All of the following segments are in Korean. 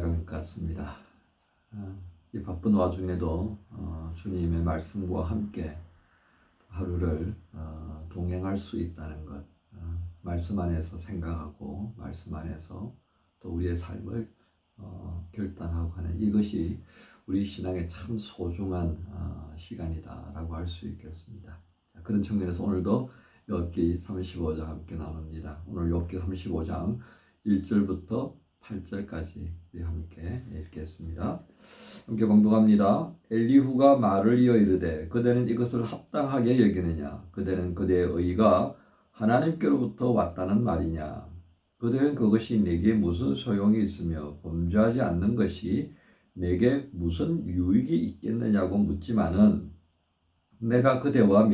나간 것 같습니다. 이 바쁜 와중에도 주님의 말씀과 함께 하루를 동행할 수 있다는 것, 말씀 안에서 생각하고 말씀 안에서 또 우리의 삶을 결단하고 하는 이것이 우리 신앙의 참 소중한 시간이다라고 할 수 있겠습니다. 그런 측면에서 오늘도 욥기 35장 함께 나눕니다. 오늘 욥기 35장 1절부터 8절까지 우리 함께 읽겠습니다. 함께 봉독합니다. 엘리후가 말을 이어 이르되 그대는 이것을 합당하게 여기느냐? 그대는 그대의 의가 하나님께로부터 왔다는 말이냐? 그대는 그것이 내게 무슨 소용이 있으며 범죄하지 않는 것이 내게 무슨 유익이 있겠느냐고 묻지만은 내가 그대와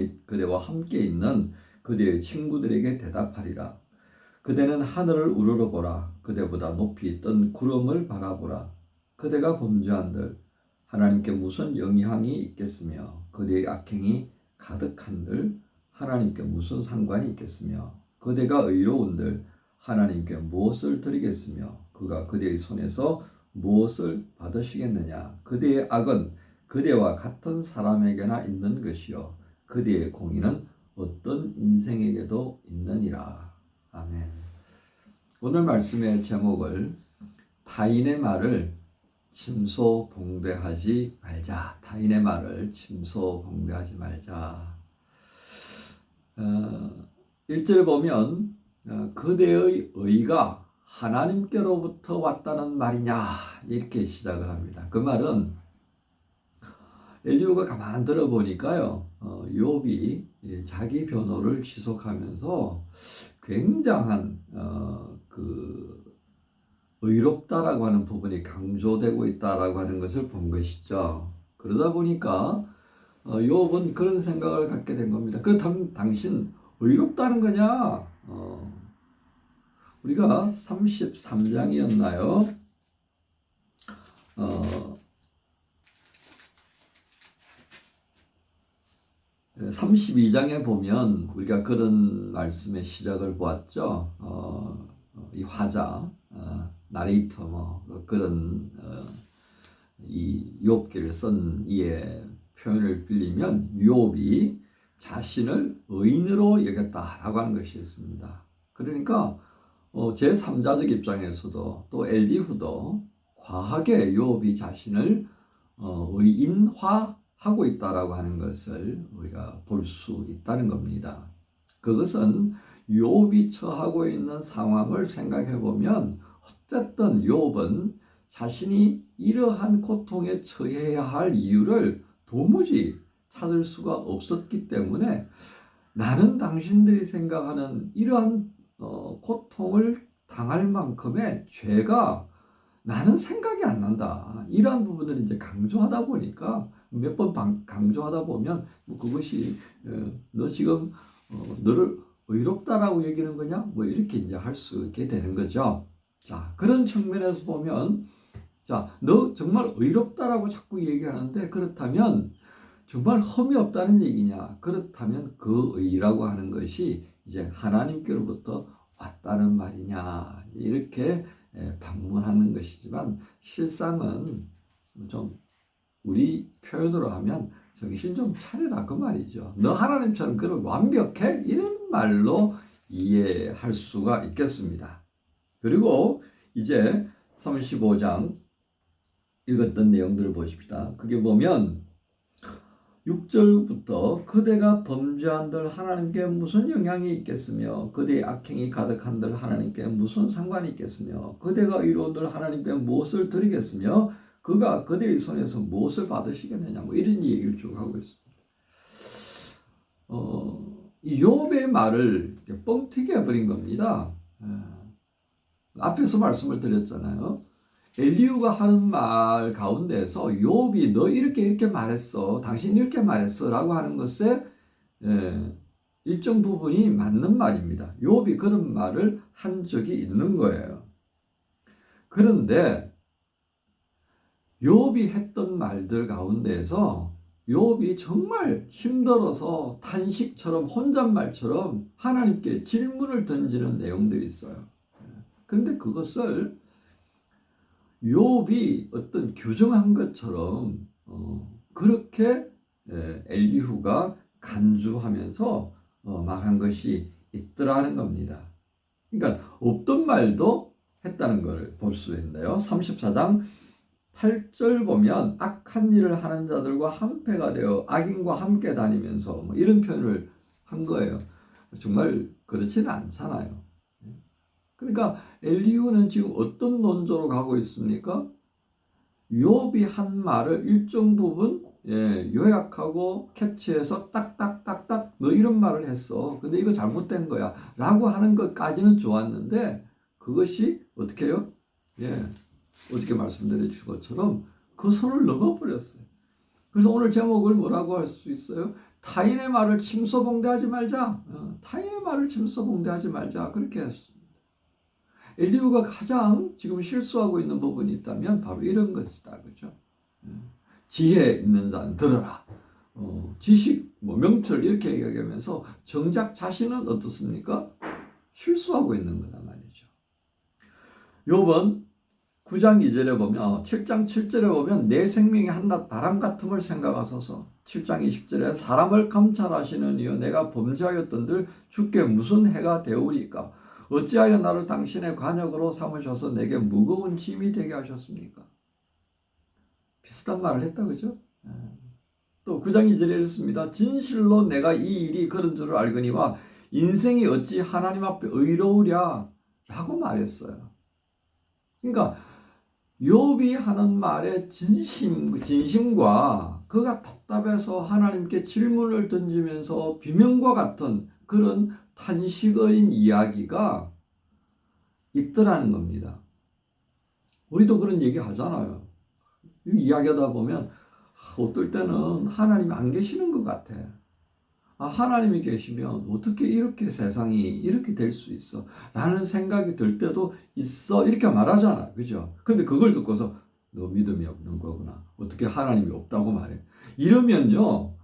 함께 있는 그대의 친구들에게 대답하리라. 그대는 하늘을 우러러보라. 그대보다 높이 뜬 구름을 바라보라. 그대가 범죄한들 하나님께 무슨 영향이 있겠으며 그대의 악행이 가득한들 하나님께 무슨 상관이 있겠으며 그대가 의로운들 하나님께 무엇을 드리겠으며 그가 그대의 손에서 무엇을 받으시겠느냐. 그대의 악은 그대와 같은 사람에게나 있는 것이요 그대의 공의는 어떤 인생에게도 있느니라. 아멘. 오늘 말씀의 제목을 타인의 말을 침소봉대하지 말자. 타인의 말을 침소봉대하지 말자. 1절 보면 그대의 의가 하나님께로부터 왔다는 말이냐 이렇게 시작을 합니다. 그 말은 엘리후가 가만 들어보니까요, 욥이 자기 변호를 지속하면서 굉장한 의롭다라고 하는 부분이 강조되고 있다라고 하는 것을 본 것이죠. 그러다 보니까 욥은 그런 생각을 갖게 된 겁니다. 그렇다면 당신 의롭다는 거냐? 우리가 33장이었나요? 32장에 보면 우리가 그런 말씀의 시작을 보았죠. 이 화자, 나레이터 그런 이 욥기를 쓴 이의 표현을 빌리면 욥이 자신을 의인으로 여겼다라고 하는 것이었습니다. 그러니까 제3자적 입장에서도 또 엘리후도 과하게 욥이 자신을 의인화하고 있다라고 하는 것을 우리가 볼 수 있다는 겁니다. 그것은 욥이 처하고 있는 상황을 생각해 보면 어쨌든 욥은 자신이 이러한 고통에 처해야 할 이유를 도무지 찾을 수가 없었기 때문에 나는 당신들이 생각하는 이러한 고통을 당할 만큼의 죄가 나는 생각이 안 난다. 이러한 부분을 이제 강조하다 보니까 몇 번 강조하다 보면 그것이 너 지금 너를 의롭다라고 얘기하는 거냐? 뭐 이렇게 이제 할 수 있게 되는 거죠. 자, 그런 측면에서 보면 자, 너 정말 의롭다라고 자꾸 얘기하는데 그렇다면 정말 흠이 없다는 얘기냐? 그렇다면 그 의라고 하는 것이 이제 하나님께로부터 왔다는 말이냐? 이렇게 방문하는 것이지만 실상은 좀 우리 표현으로 하면 정신 좀 차려라 그 말이죠. 너 하나님처럼 그런 완벽해? 이런 말로 이해할 수가 있겠습니다. 그리고 이제 35장 읽었던 내용들을 보십시다. 그게 보면 6절부터 그대가 범죄한들 하나님께 무슨 영향이 있겠으며 그대의 악행이 가득한들 하나님께 무슨 상관이 있겠으며 그대가 의로운들 하나님께 무엇을 드리겠으며 그가 그대의 손에서 무엇을 받으시겠느냐 뭐 이런 얘기를 쭉 하고 있습니다. 이 욥의 말을 뻥튀기 해버린 겁니다. 앞에서 말씀을 드렸잖아요. 엘리후가 하는 말 가운데서 욥이 너 이렇게 말했어. 당신 이렇게 말했어. 라고 하는 것에 일정 부분이 맞는 말입니다. 욥이 그런 말을 한 적이 있는 거예요. 그런데 욥이 했던 말들 가운데에서 욥이 정말 힘들어서 탄식처럼 혼잣말처럼 하나님께 질문을 던지는 내용들이 있어요. 그런데 그것을 욥이 어떤 규정한 것처럼 그렇게 엘리후가 간주하면서 말한 것이 있더라는 겁니다. 그러니까 없던 말도 했다는 걸 볼 수 있는데요. 34장 8절 보면 악한 일을 하는 자들과 한패가 되어 악인과 함께 다니면서 뭐 이런 표현을 한 거예요. 정말 그렇지는 않잖아요. 그러니까 엘리후는 지금 어떤 논조로 가고 있습니까? 욥이 한 말을 일정 부분 요약하고 캐치해서 딱딱딱딱 너 이런 말을 했어. 근데 이거 잘못된 거야. 라고 하는 것까지는 좋았는데 그것이 어떻게 해요? 어저께 말씀드린 것처럼 그 선을 넘어버렸어요. 그래서 오늘 제목을 뭐라고 할 수 있어요? 타인의 말을 침소봉대하지 말자. 타인의 말을 침소봉대하지 말자. 그렇게 했습니다. 엘리후가 가장 지금 실수하고 있는 부분이 있다면 바로 이런 것이다. 그죠? 지혜 있는 자는 들어라. 지식, 명철 이렇게 얘기하면서 정작 자신은 어떻습니까? 실수하고 있는 거란 말이죠. 욥은 9장 2절에 보면 7장 7절에 보면 내 생명이 한낱 바람 같음을 생각하소서. 7장 20절에 사람을 감찰하시는 이여 내가 범죄하였던들 주께 무슨 해가 되오리까? 어찌하여 나를 당신의 관역으로 삼으셔서 내게 무거운 짐이 되게 하셨습니까? 비슷한 말을 했다 그죠? 또 9장 2절에 이렇습니다. 진실로 내가 이 일이 그런 줄을 알거니와 인생이 어찌 하나님 앞에 의로우랴 라고 말했어요. 그러니까 욥이 하는 말의 진심과 그가 답답해서 하나님께 질문을 던지면서 비명과 같은 그런 탄식어린 이야기가 있더라는 겁니다. 우리도 그런 얘기 하잖아요. 이야기하다 보면 어떨 때는 하나님이 안 계시는 것 같아. 하나님이 계시면 어떻게 이렇게 세상이 이렇게 될 수 있어? 라는 생각이 들 때도 있어. 이렇게 말하잖아. 그죠? 근데 그걸 듣고서 너 믿음이 없는 거구나. 어떻게 하나님이 없다고 말해? 이러면요.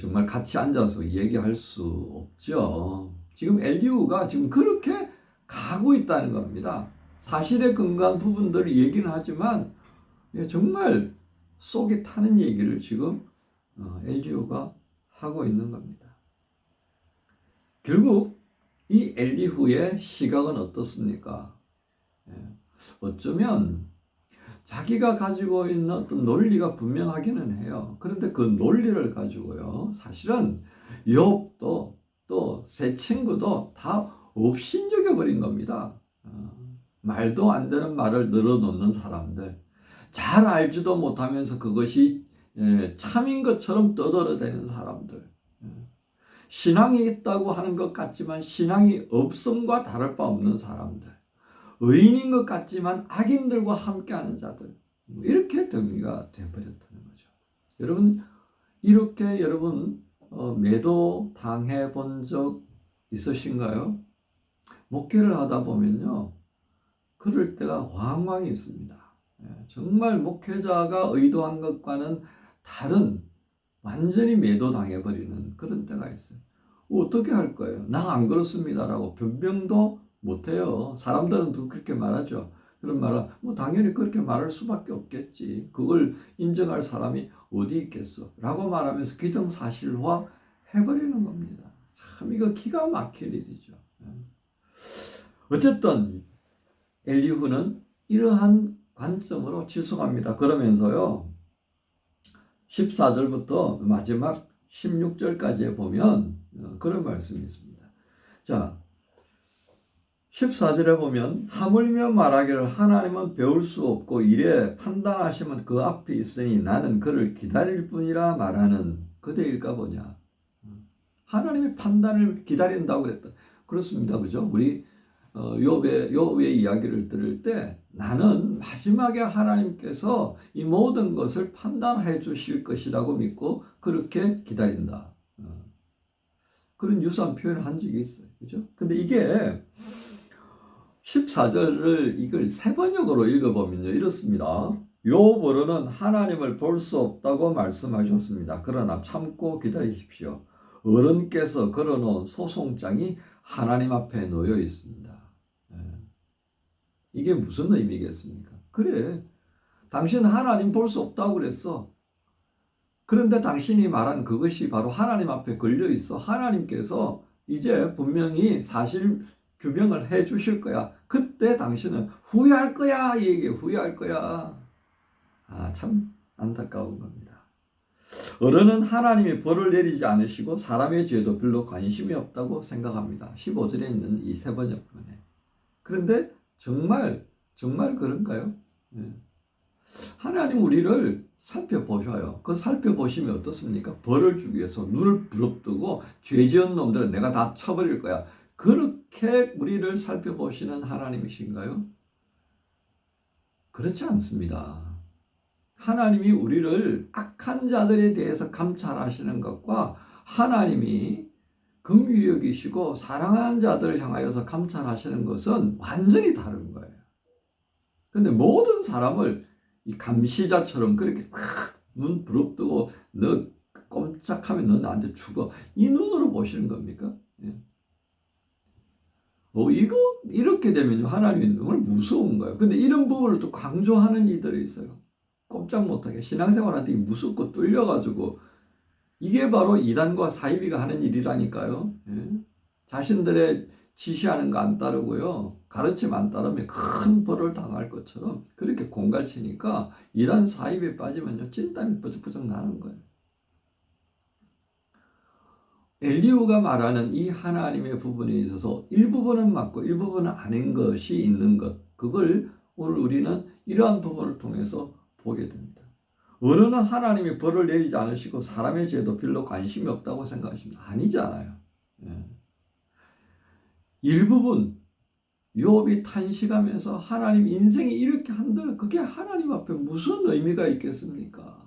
정말 같이 앉아서 얘기할 수 없죠. 지금 엘리후가 지금 그렇게 가고 있다는 겁니다. 사실에 근거한 부분들을 얘기는 하지만 정말 속이 타는 얘기를 지금 엘리후가 하고 있는 겁니다. 결국 이 엘리후의 시각은 어떻습니까? 어쩌면 자기가 가지고 있는 어떤 논리가 분명하기는 해요. 그런데 그 논리를 가지고요. 사실은 욥도 또 세 친구도 다 업신여겨 버린 겁니다. 말도 안 되는 말을 늘어놓는 사람들. 잘 알지도 못하면서 그것이 참인 것처럼 떠들어대는 사람들. 신앙이 있다고 하는 것 같지만 신앙이 없음과 다를 바 없는 사람들. 의인인 것 같지만 악인들과 함께하는 자들. 이렇게 정리가 되어버렸다는 거죠. 여러분 이렇게 매도 당해 본 적 있으신가요? 목회를 하다 보면요. 그럴 때가 왕왕 있습니다. 정말 목회자가 의도한 것과는 다른 완전히 매도당해버리는 그런 때가 있어요. 어떻게 할 거예요? 나 안 그렇습니다라고 변명도 못해요. 사람들은 또 그렇게 말하죠. 그런 말은 당연히 그렇게 말할 수밖에 없겠지. 그걸 인정할 사람이 어디 있겠어? 라고 말하면서 기정사실화 해버리는 겁니다. 참 이거 기가 막힐 일이죠. 어쨌든 엘리후는 이러한 관점으로 지속합니다. 그러면서요. 14절부터 마지막 16절까지에 보면 그런 말씀이 있습니다. 자, 14절에 보면 하물며 말하기를 하나님은 배울 수 없고 이래 판단하시면 그 앞에 있으니 나는 그를 기다릴 뿐이라 말하는 그대일까 보냐. 하나님의 판단을 기다린다고 그랬다. 그렇습니다. 그죠? 우리 욥의 이야기를 들을 때 나는 마지막에 하나님께서 이 모든 것을 판단해 주실 것이라고 믿고 그렇게 기다린다. 그런 유사한 표현을 한 적이 있어요. 그죠? 근데 이게 14절을 이걸 세번역으로 읽어보면요. 이렇습니다. 욥으로는 하나님을 볼 수 없다고 말씀하셨습니다. 그러나 참고 기다리십시오. 어른께서 걸어놓은 소송장이 하나님 앞에 놓여 있습니다. 이게 무슨 의미겠습니까? 그래. 당신은 하나님 볼 수 없다고 그랬어. 그런데 당신이 말한 그것이 바로 하나님 앞에 걸려 있어. 하나님께서 이제 분명히 사실 규명을 해 주실 거야. 그때 당신은 후회할 거야. 이 얘기에 후회할 거야. 아, 참 안타까운 겁니다. 어른은 하나님이 벌을 내리지 않으시고 사람의 죄도 별로 관심이 없다고 생각합니다. 15절에 있는 이 세 번역 번에. 그런데 정말 그런가요? 네. 하나님 우리를 살펴보셔요. 그 살펴보시면 어떻습니까? 벌을 주기 위해서 눈을 부릅뜨고 죄 지은 놈들은 내가 다 쳐버릴 거야. 그렇게 우리를 살펴보시는 하나님이신가요? 그렇지 않습니다. 하나님이 우리를 악한 자들에 대해서 감찰하시는 것과 하나님이 긍휼히 여기시고 사랑하는 자들을 향하여서 감찰하시는 것은 완전히 다른 거예요. 근데 모든 사람을 이 감시자처럼 그렇게 탁 눈 부릅뜨고 너 꼼짝하면 너 나한테 죽어. 이 눈으로 보시는 겁니까? 예. 이거 이렇게 되면 하나님이 정말 무서운 거예요. 근데 이런 부분을 또 강조하는 이들이 있어요. 꼼짝 못하게 신앙생활한테 무섭고 뚫려가지고 이게 바로 이단과 사이비가 하는 일이라니까요. 예? 자신들의 지시하는 거 안 따르고요. 가르침 안 따르면 큰 벌을 당할 것처럼 그렇게 공갈치니까 이단 사이비에 빠지면요. 찐땀이 쁘적쁘적 나는 거예요. 엘리후가 말하는 이 하나님의 부분에 있어서 일부분은 맞고 일부분은 아닌 것이 있는 것. 그걸 오늘 우리는 이러한 부분을 통해서 보게 됩니다. 어른은 하나님이 벌을 내리지 않으시고 사람의 죄도 별로 관심이 없다고 생각하십니다. 아니잖아요. 예. 일부분 욥이 탄식하면서 하나님 인생이 이렇게 한들 그게 하나님 앞에 무슨 의미가 있겠습니까?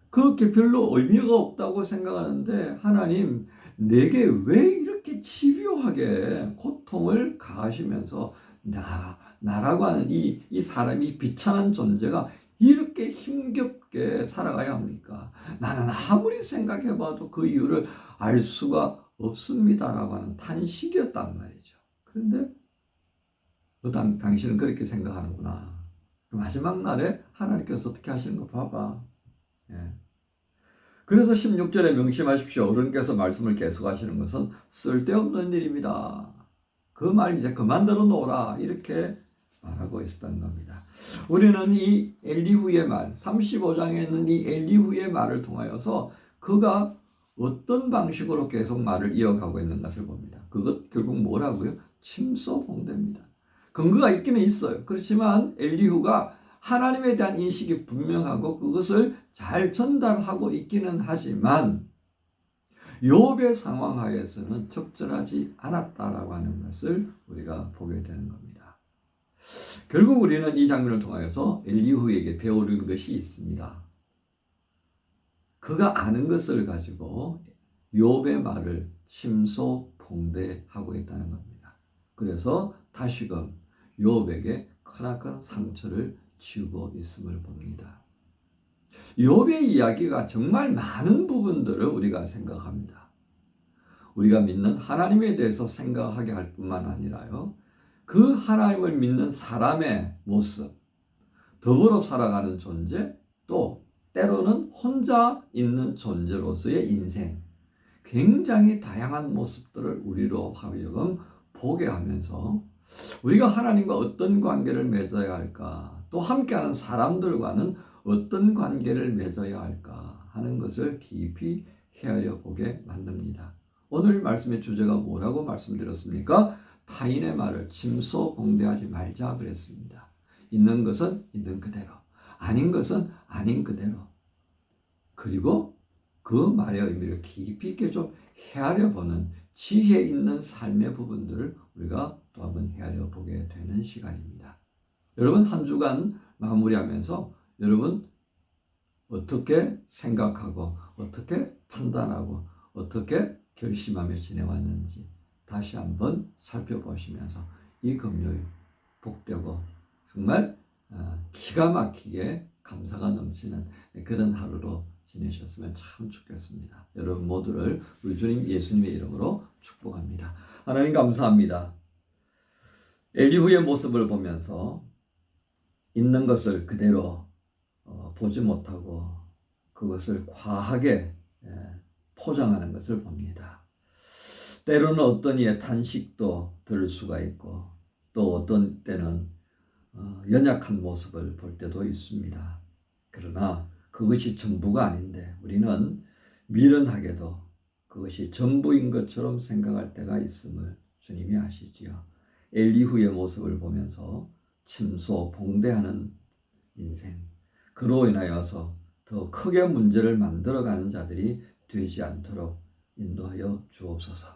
그렇게 별로 의미가 없다고 생각하는데 하나님 내게 왜 이렇게 집요하게 고통을 가하시면서 나라고 하는 이 사람이 비천한 존재가 이렇게 힘겹게 살아가야 합니까? 나는 아무리 생각해봐도 그 이유를 알 수가 없습니다라고 하는 탄식이었단 말이죠. 그런데 당신은 그렇게 생각하는구나. 마지막 날에 하나님께서 어떻게 하시는 거 봐봐. 예. 그래서 16절에 명심하십시오. 어른께서 말씀을 계속하시는 것은 쓸데없는 일입니다. 그 말 이제 그만 들어놓으라. 이렇게 말하고 있었던 겁니다. 우리는 이 엘리후의 말, 35장에 있는 이 엘리후의 말을 통하여서 그가 어떤 방식으로 계속 말을 이어가고 있는 것을 봅니다. 그것 결국 뭐라고요? 침소봉대입니다. 근거가 있기는 있어요. 그렇지만 엘리후가 하나님에 대한 인식이 분명하고 그것을 잘 전달하고 있기는 하지만 욥의 상황 하에서는 적절하지 않았다라고 하는 것을 우리가 보게 되는 겁니다. 결국 우리는 이 장면을 통하여서 엘리후에게 배우는 것이 있습니다. 그가 아는 것을 가지고 욥의 말을 침소봉대하고 있다는 겁니다. 그래서 다시금 욥에게 크나큰 상처를 지우고 있음을 봅니다. 욥의 이야기가 정말 많은 부분들을 우리가 생각합니다. 우리가 믿는 하나님에 대해서 생각하게 할 뿐만 아니라요. 그 하나님을 믿는 사람의 모습, 더불어 살아가는 존재, 또 때로는 혼자 있는 존재로서의 인생, 굉장히 다양한 모습들을 우리로 하여금 보게 하면서 우리가 하나님과 어떤 관계를 맺어야 할까, 또 함께하는 사람들과는 어떤 관계를 맺어야 할까 하는 것을 깊이 헤아려 보게 만듭니다. 오늘 말씀의 주제가 뭐라고 말씀드렸습니까? 타인의 말을 침소봉대하지 말자 그랬습니다. 있는 것은 있는 그대로, 아닌 것은 아닌 그대로. 그리고 그 말의 의미를 깊이 있게 좀 헤아려 보는 지혜 있는 삶의 부분들을 우리가 또 한번 헤아려 보게 되는 시간입니다. 여러분 한 주간 마무리하면서 여러분 어떻게 생각하고 어떻게 판단하고 어떻게 결심하며 지내왔는지 다시 한번 살펴보시면서 이 금요일 복되고 정말 기가 막히게 감사가 넘치는 그런 하루로 지내셨으면 참 좋겠습니다. 여러분 모두를 우리 주님 예수님의 이름으로 축복합니다. 하나님 감사합니다. 엘리후의 모습을 보면서 있는 것을 그대로 보지 못하고 그것을 과하게 포장하는 것을 봅니다. 때로는 어떤 이의 탄식도 들을 수가 있고 또 어떤 때는 연약한 모습을 볼 때도 있습니다. 그러나 그것이 전부가 아닌데 우리는 미련하게도 그것이 전부인 것처럼 생각할 때가 있음을 주님이 아시지요. 엘리후의 모습을 보면서 침소봉대하는 인생, 그로 인하여서 더 크게 문제를 만들어가는 자들이 되지 않도록 인도하여 주옵소서.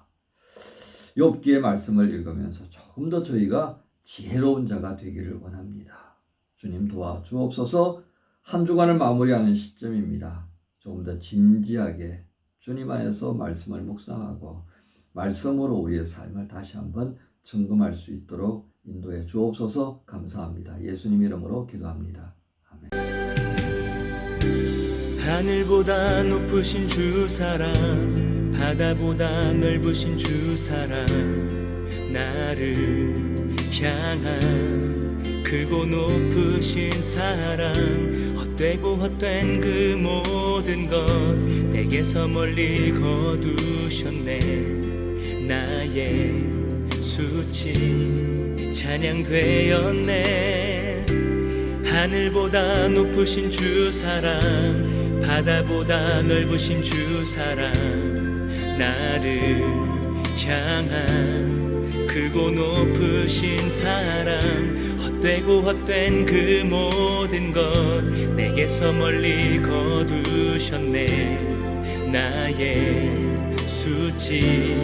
욥기의 말씀을 읽으면서 조금 더 저희가 지혜로운 자가 되기를 원합니다. 주님 도와 주옵소서. 한 주간을 마무리하는 시점입니다. 조금 더 진지하게 주님 안에서 말씀을 묵상하고 말씀으로 우리의 삶을 다시 한번 점검할 수 있도록 인도해 주옵소서. 감사합니다. 예수님 이름으로 기도합니다. 아멘. 하늘보다 높으신 주 사랑, 바다보다 넓으신 주 사랑, 나를 향한 크고 높으신 사랑, 헛되고 헛된 그 모든 것 내게서 멀리 거두셨네. 나의 수치 찬양되었네. 하늘보다 높으신 주 사랑, 바다보다 넓으신 주 사랑, 나를 향한 크고 높으신 사랑, 헛되고 헛된 그 모든 것 내게서 멀리 거두셨네. 나의 수치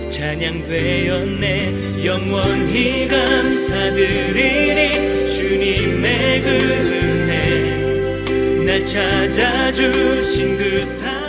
찬양되었네. 영원히 감사드리니 주님의 그 은혜, 날 찾아주신 그 사랑.